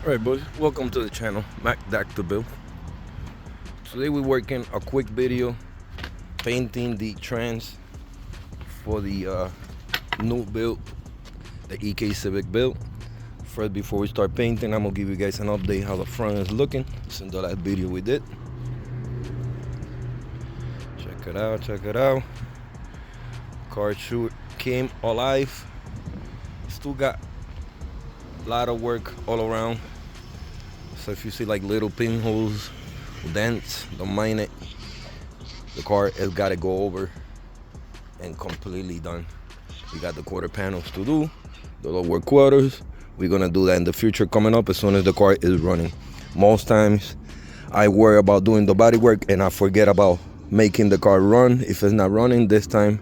Alright boys, welcome to the channel, Mac Dr. Bill. Today we're working a quick video painting the trans for the new build, the EK Civic build. First, before we start painting, I'm gonna give you guys an update how the front is looking since the last video we did. Check it out, check it out. Car shoot came alive. Still got a lot of work all around. So if you see like little pinholes, dents, don't mind it. The car has got to go over and completely done. We got the quarter panels to do, the lower quarters. We're gonna do that in the future coming up as soon as the car is running. Most times I worry about doing the body work and I forget about making the car run. If it's not running, this time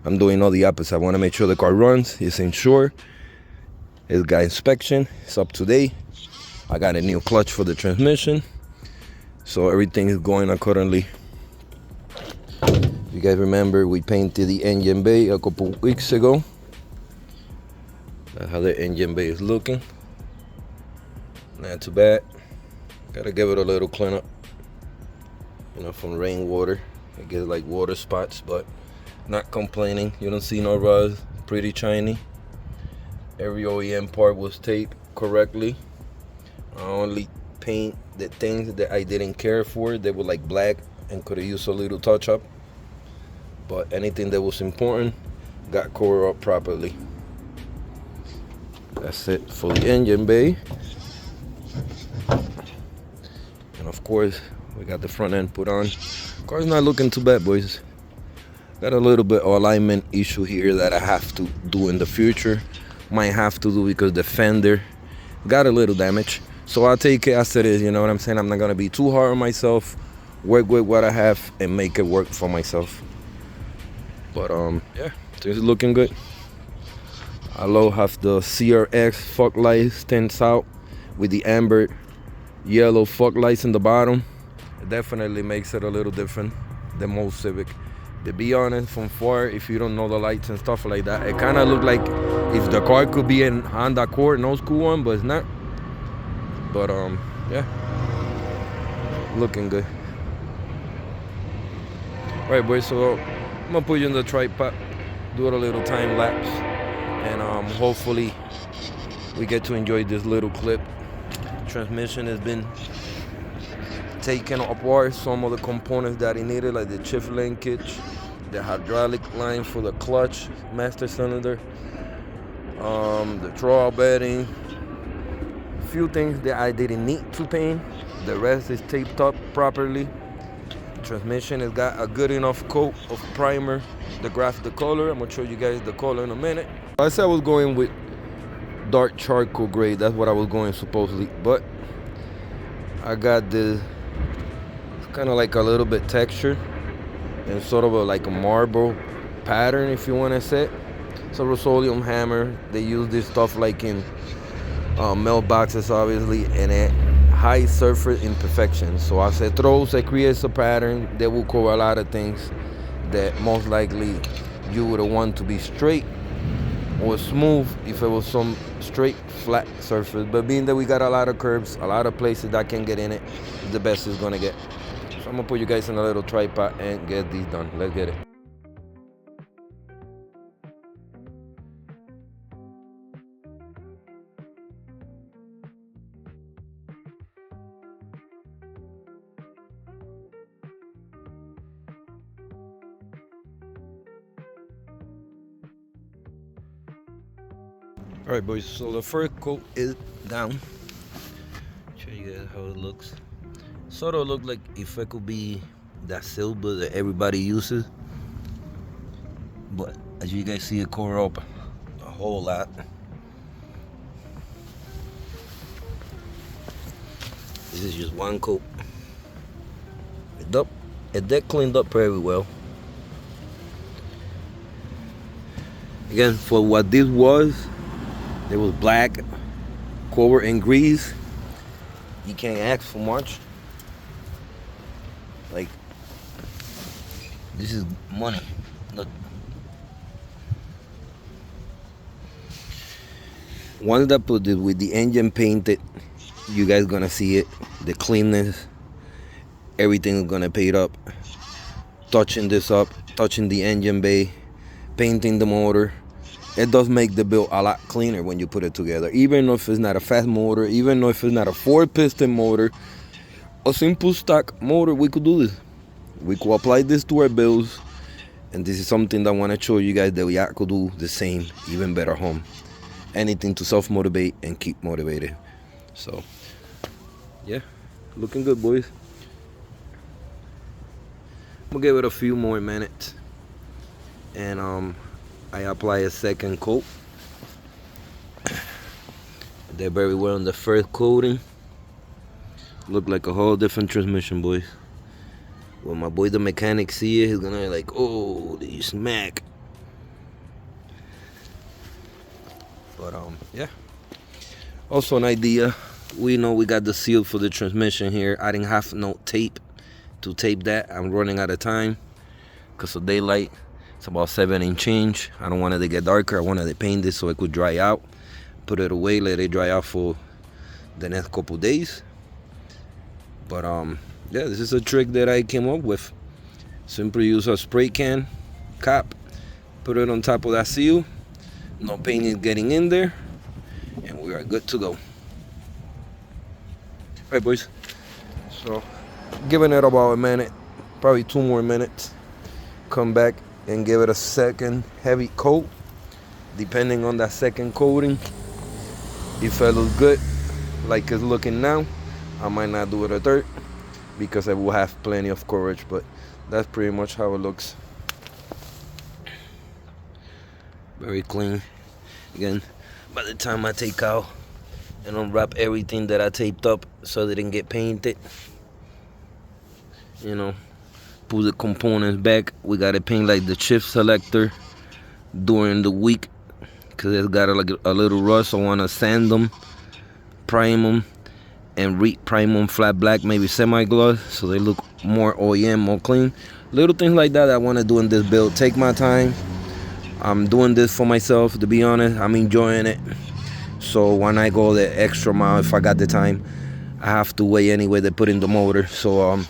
I'm doing all the opposite. I want to make sure the car runs, it's insured, it's got inspection, it's up to date. I got a new clutch for the transmission, so everything is going accordingly. You guys remember we painted the engine bay a couple weeks ago. That's how the engine bay is looking. Not too bad. Gotta give it a little cleanup, you know, from rainwater. It gets like water spots, but not complaining. You don't see no rust, pretty shiny. Every OEM part was taped correctly. I only paint the things that I didn't care for. They were like black and could have used a little touch up. But anything that was important got covered up properly. That's it for the engine bay. And of course, we got the front end put on. Car's not looking too bad, boys. Got a little bit of alignment issue here that I have to do in the future. Might have to do because the fender got a little damage. So I'll take it as it is, you know what I'm saying? I'm not gonna be too hard on myself. Work with what I have and make it work for myself. But yeah, things are looking good. I love have the CRX fog lights stands out with the amber yellow fog lights in the bottom. It definitely makes it a little different than most Civic. To be honest, from far, if you don't know the lights and stuff like that, it kind of look like if the car could be in Honda Accord, no school one, but it's not. But yeah, looking good. All right, boys, so I'm gonna put you in the tripod, do it a little time lapse, and hopefully we get to enjoy this little clip. Transmission has been taken apart, some of the components that it needed, like the shift linkage, the hydraulic line for the clutch, master cylinder, the draw bedding. Few things that I didn't need to paint. The rest is taped up properly. Transmission has got a good enough coat of primer to graph the color. I'm gonna show you guys the color in a minute. I said I was going with dark charcoal gray. That's what I was going supposedly, but I got this kind of like a little bit texture and sort of like a marble pattern, if you want to say. It's a Rustoleum hammer. They use this stuff like in mailboxes, obviously, and it high surface imperfections. So as it throws, it creates a pattern that will cover a lot of things that most likely you would want to be straight or smooth if it was some straight flat surface. But being that we got a lot of curves, a lot of places that can get in it, the best is gonna get. So I'm gonna put you guys in a little tripod and get these done. Let's get it. All right, boys, so the first coat is down. Show you guys how it looks. Sort of look like if it could be that silver that everybody uses, but as you guys see, it cover up a whole lot. This is just one coat. It did cleaned up very well. Again, for what this was, it was black, covered in grease. You can't ask for much. Like, this is money. Look. Once I put it with the engine painted, You guys gonna see it, the cleanness, everything is gonna pay it up. Touching this up, touching the engine bay, painting the motor, it does make the build a lot cleaner when you put it together. Even if it's not a fast motor, even if it's not a 4-piston motor, a simple stock motor, we could do this. We could apply this to our builds, and this is something that I want to show you guys that we could do the same, even better home. Anything to self-motivate and keep motivated. So, yeah, looking good, boys. I'm gonna give it a few more minutes, and I apply a second coat. They're very well on the first coating. Look like a whole different transmission, boys. When my boy the mechanic see it, he's gonna be like, oh, you smack. But yeah. Also an idea, we know we got the seal for the transmission here. I didn't have no tape to tape that. I'm running out of time because of daylight. It's about 7 and change. I don't want it to get darker. I wanted to paint this so it could dry out. Put it away, let it dry out for the next couple days. But yeah, this is a trick that I came up with. Simply use a spray can cap, put it on top of that seal. No paint is getting in there, and we are good to go. All right, boys. So, giving it about a minute, probably 2 more minutes. Come back and give it a second heavy coat. Depending on that second coating, if it looks good, like it's looking now, I might not do it a third because I will have plenty of coverage. But that's pretty much how it looks. Very clean. Again, by the time I take out and unwrap everything that I taped up so they didn't get painted, you know, pull the components back. We gotta paint like the shift selector during the week because it's got like a little rust. I wanna sand them, prime them, and re-prime them flat black, maybe semi-gloss, so they look more OEM, more clean. Little things like that I wanna do in this build. Take my time. I'm doing this for myself, to be honest. I'm enjoying it. So when I go the extra mile, if I got the time, I have to wait anyway to put in the motor. So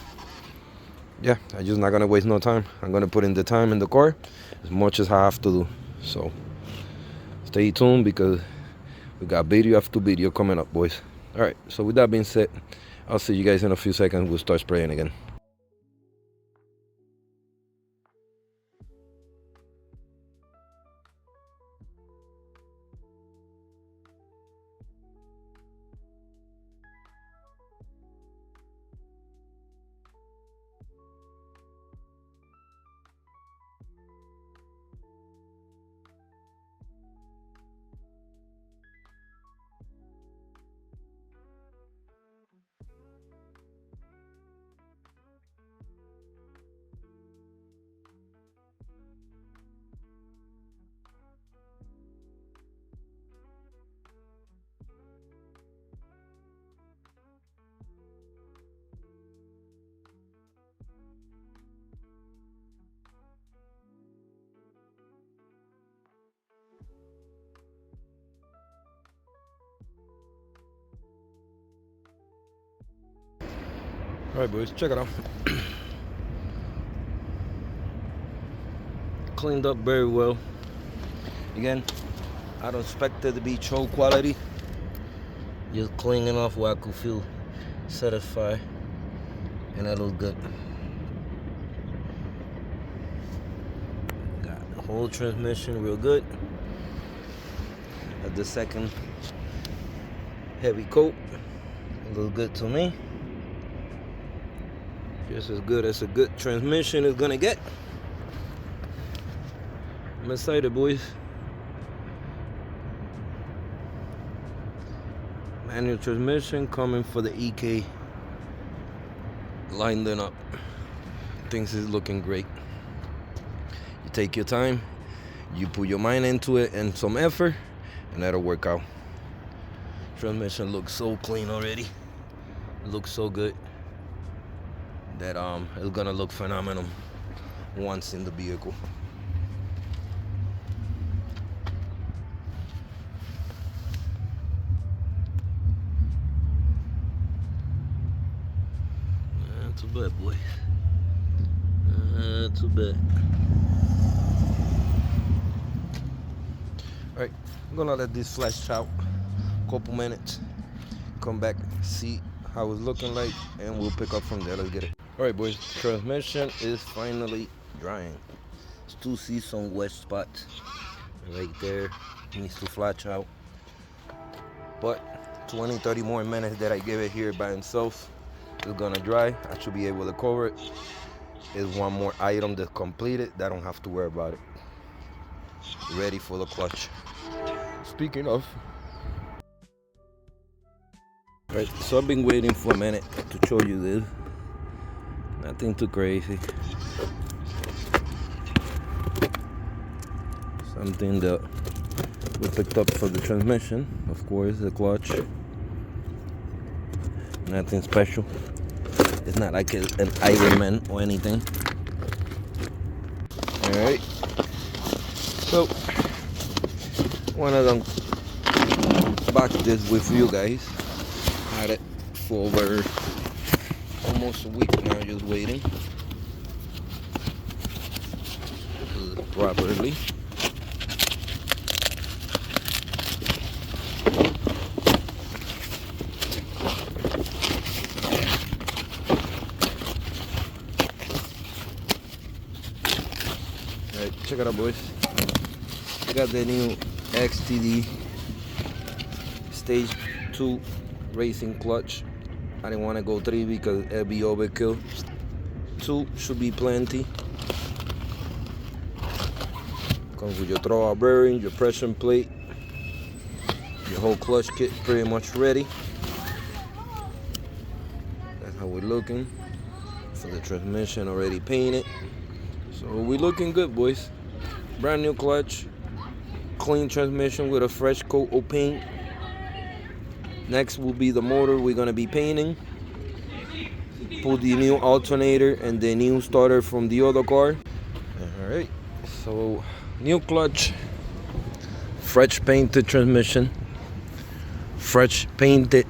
yeah, I'm just not gonna waste no time. I'm gonna put in the time in the car as much as I have to do. So stay tuned because we got video after video coming up, boys. All right, so with that being said, I'll see you guys in a few seconds. We'll start spraying again. All right, boys, check it out. Cleaned up very well. Again, I don't expect it to be choke quality. Just cleaning off where I could feel satisfied, and that looks good. Got the whole transmission real good. At the second heavy coat, it looks good to me. Just as good as a good transmission is gonna get. I'm excited, boys. Manual transmission coming for the EK. Lined it up. Things is looking great. You take your time, you put your mind into it and some effort, and that'll work out. Transmission looks so clean already. It looks so good that it's gonna look phenomenal once in the vehicle. too bad, boy. Too bad. Alright, I'm gonna let this flash out a couple minutes. Come back, see how it's looking like, and we'll pick up from there. Let's get it. Alright, boys, transmission is finally drying. Still see some wet spots right there. Needs to flash out. But 20-30 more minutes that I give it here by itself, it's gonna dry. I should be able to cover it. Is one more item that's completed that I don't have to worry about it. Ready for the clutch. Speaking of, right, so I've been waiting for a minute to show you this. Nothing too crazy. Something that we picked up for the transmission, of course, the clutch. Nothing special. It's not like an Iron Man or anything. Alright. So, one of them box this with you guys. Had it for over almost a week now, just waiting. Properly. Check it out, boys. I got the new XTD Stage 2 racing clutch. I didn't want to go 3 because it'll be overkill. 2 should be plenty. Comes with your throwout bearing, your pressure plate, your whole clutch kit pretty much ready. That's how we're looking. For the transmission already painted. So we're looking good, boys. Brand new clutch, clean transmission with a fresh coat of paint. Next will be the motor we're gonna be painting. Put the new alternator and the new starter from the other car. Alright, so new clutch, fresh painted transmission, fresh painted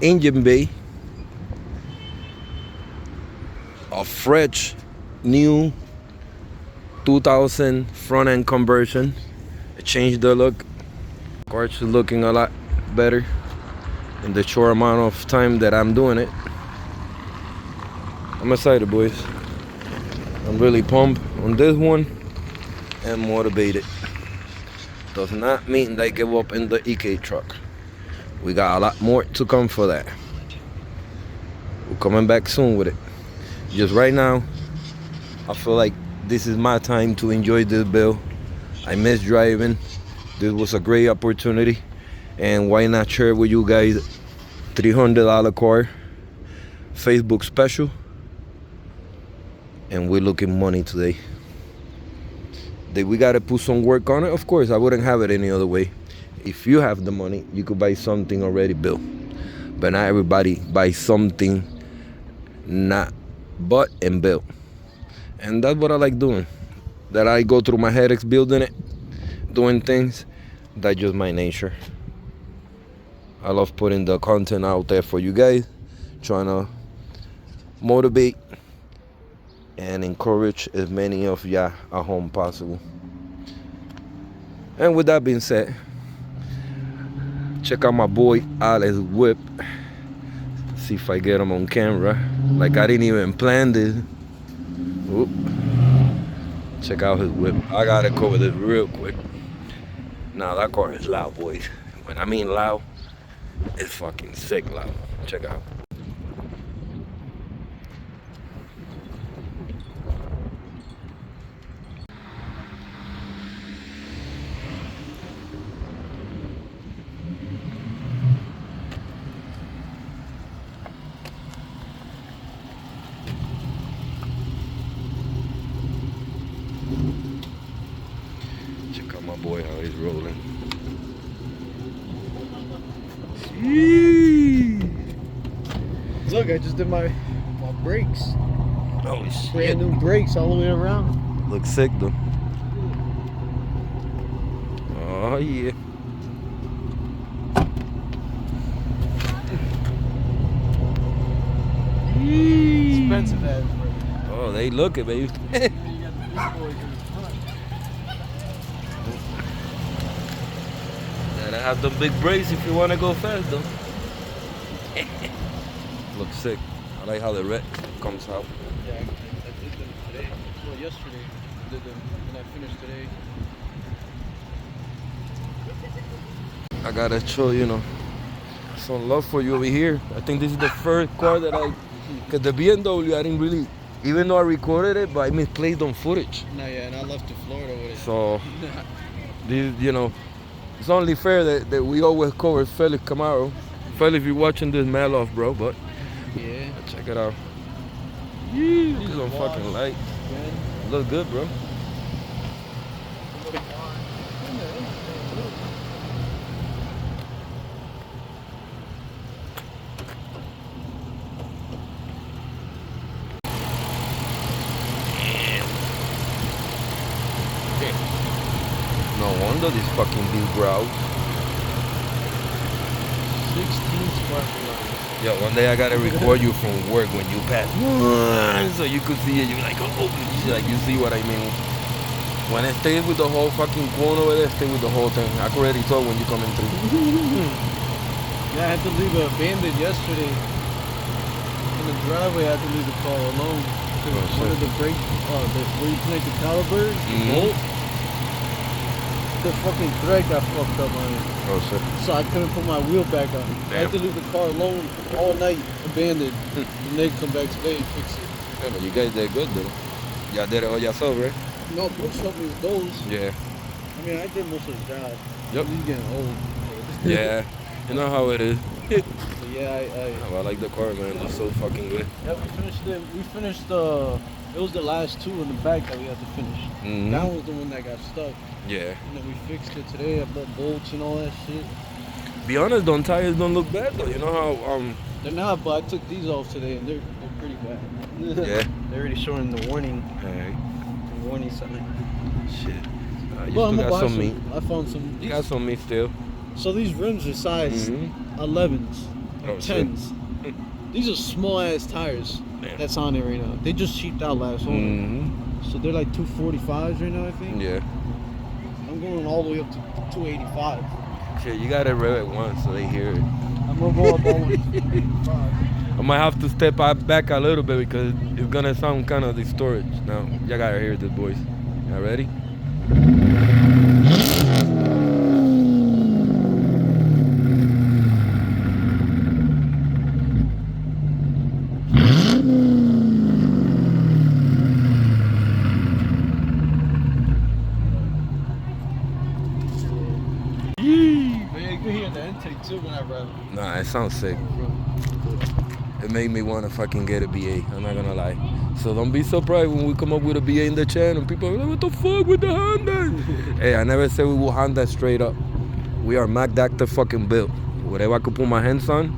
engine bay, a fresh new 2000 front end conversion. It changed the look. Car is looking a lot better in the short amount of time that I'm doing it. I'm excited, boys. I'm really pumped on this one and motivated. Does not mean that I give up in the EK truck. We got a lot more to come for that. We're coming back soon with it. Just right now, I feel like this is my time to enjoy this build. I miss driving. This was a great opportunity, and why not share with you guys $300 car Facebook special. And we're looking money today. We gotta put some work on it. Of course, I wouldn't have it any other way. If you have the money, you could buy something already built, but not everybody buys something not bought and built. And that's what I like doing. That I go through my headaches building it, doing things. That's just my nature. I love putting the content out there for you guys, trying to motivate and encourage as many of y'all at home possible. And with that being said, check out my boy Alex whip. See if I get him on camera. Like I didn't even plan this. Oop. Check out his whip. I gotta cover this real quick. Now that car is loud, boys. When I mean loud, it's fucking sick loud. Check out. Check out my boy, how he's rolling. Look, I just did my brakes. Oh shit. Brand new brakes all the way around. Looks sick though. Oh yeah. Expensive. they look it, baby. You got the big boys in the front. Gotta have them big brakes if you wanna go fast, though. Looks sick. I like how the red comes out. Yeah, I did them today. Well, yesterday I did them, and I finished today. I gotta show, some love for you over here. I think this is the first car that cause the BMW, I didn't really, even though I recorded it, but I misplaced on footage. No, yeah, and I left to Florida with it. So, this, it's only fair that we always cover Felix Camaro. Felix, if you're watching this, mad off, bro, but Yeah. check it out. Yee, look at them fucking lights. Yeah. Look good, bro. No wonder this fucking dude growls. 16 sparkling lights. Yeah, one day I gotta record you from work when you pass, so you could see it. You're like, oh, like you see what I mean. When I stay with the whole fucking cone over there, stay with the whole thing. I could already tell when you coming through. Yeah, I had to leave it abandoned yesterday. In the driveway, I had to leave the car alone. Because one of the brakes, where you connect the calipers, the bolt, the fucking thread got fucked up on it. Oh shit. So I couldn't put my wheel back on. I had to leave the car alone all night, abandoned. And they come back today and fix it. Yeah, but you guys did good though. Y'all did it all yourself, right? No, Brooks helped me with those. Yeah. I mean, I did most of the job. Yep. He's getting old. Yeah. You know how it is. But yeah, Oh, I like the car, man. It's so fucking good. yeah, we finished it. We finished it was the last two in the back that we had to finish. Mhm. That was the one that got stuck. Yeah. And then we fixed it today. I put bolts and all that shit. Be honest, them tires don't look bad though. You know how They're not, but I took these off today and they're pretty bad. Yeah. They're already showing the warning Hey, warning sign. shit. You Well, I'm still gonna got buy some meat. I found some. You got some meat still. So these rims are size Mhm. 11s, Oh, shit. 10s. These are small ass tires Damn. that's on it right now. They just cheaped out last owner. Mhm. So they're like 245s right now, I think. Yeah. I'm going all the way up to 285. Shit, you gotta rev it once so they hear it. I'm gonna go up all the way to 285. I might have to step back a little bit because it's gonna sound kind of distorted. Now, y'all gotta hear this, boys. Y'all ready? But yeah, you can hear the intake too when I rev it. Nah, it sounds sick. It made me want to fucking get a BA. I'm not gonna lie. So don't be surprised when we come up with a BA in the channel. People are like, what the fuck with the Honda? Hey, I never said we will Honda straight up. We are Mac Doctor fucking built. Whatever I could put my hands on,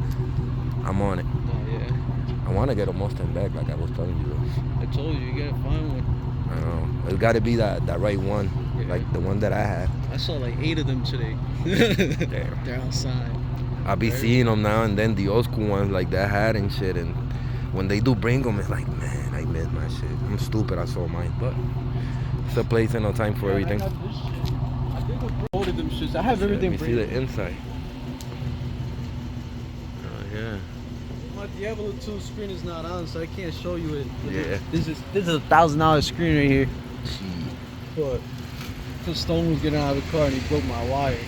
I'm on it. Oh yeah. I want to get a Mustang back like I was telling you. I told you, you gotta find one. I know. It's got to be that right one. Yeah. Like the one that I had. I saw like 8 of them today. Damn. They're outside. I be Right. seeing them now and then, the old school ones like that had and shit. And when they do bring them, it's like, man, I miss my shit. I'm stupid, I saw mine. But it's a place and no time for everything. I got this shit. I think I promoted them shits. I have Shit, everything let me see the brand inside. Oh, yeah. My Diablo 2 screen is not on, so I can't show you it. Yeah. This is a $1,000 screen right here. Gee. But because Stone was getting out of the car and he broke my wire.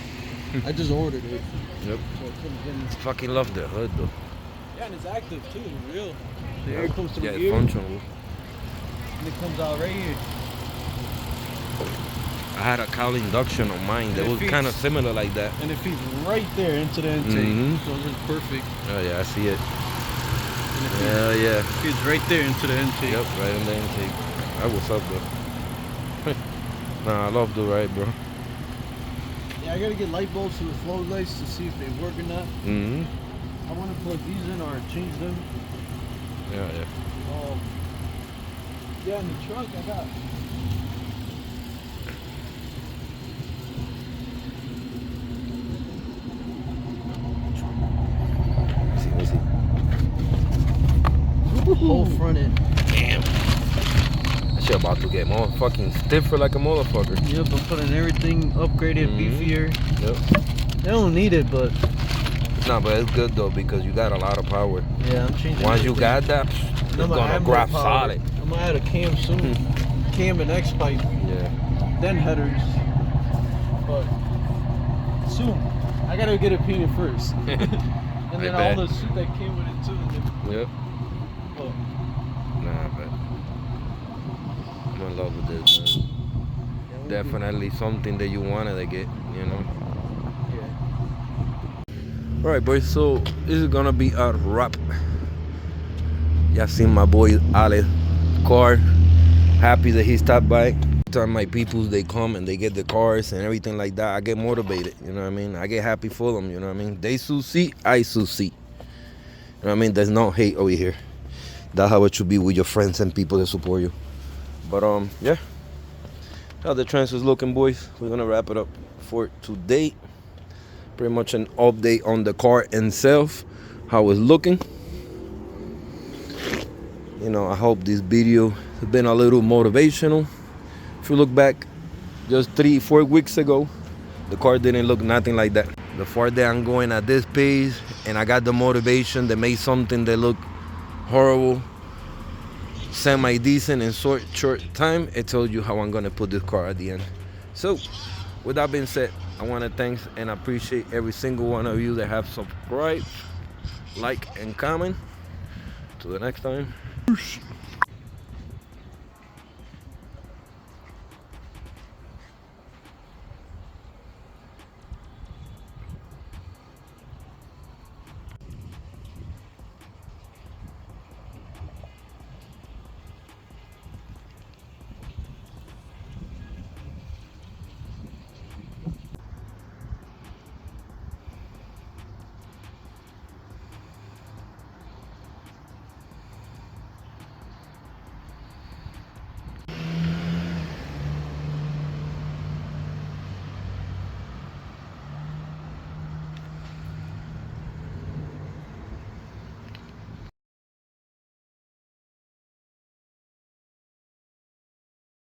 I just ordered it. Yep. So I couldn't get in. Fucking love the hood though. Yeah, and it's active too, it's real. The air comes through Yeah, it's here functional. and it comes out right here. I had a cowl induction on mine that And it was feeds- kind of similar like that. And it feeds right there into the intake. Mhm. So it's perfect. Oh yeah, I see it. And it feeds, Yeah, yeah. feeds right there into the intake. Yep, right in the intake. That was up though. Nah, I love the ride, bro. Yeah, I gotta get light bulbs to the flow lights to see if they work or not. Mm-hmm. I want to plug these in or change them. Yeah, yeah. Yeah, in the trunk I got. Let me see. Whole front end. Damn. shit about to get motherfucking stiffer like a motherfucker. Yep, I'm putting everything upgraded, beefier. Yep. They don't need it, but No, but it's good though because you got a lot of power. yeah, I'm changing. Once everything. you got that, it's I'm gonna grab solid. I'm gonna add a cam soon. Cam and X pipe. Yeah. Then headers. But soon. I gotta get it painted first. And then all the shit that came with it too. Yep. Oh. Nah, but I'm in love with this, man. Yeah, Definitely something that you wanted to get, you know. Yeah. Alright, boys, so this is gonna be a wrap. Y'all seen my boy Ale's car. Happy that he stopped by. Time my peoples, they come and they get the cars and everything like that, I get motivated, you know what I mean? I get happy for them, you know what I mean? They succeed, I succeed. You know what I mean? There's no hate over here. That's how it should be with your friends and people that support you. But yeah. How the transfer's looking, boys. We're gonna wrap it up for today. Pretty much an update on the car itself, how it's looking. You know, I hope this video has been a little motivational. If you look back just 3-4 weeks ago, the car didn't look nothing like that. The farther I'm going at this pace and I got the motivation that made something that looked horrible semi-decent in short time, it tells you how I'm gonna put this car at the end. So with that being said, I want to thank and appreciate every single one of you that have subscribed, like, and comment. Till the next time.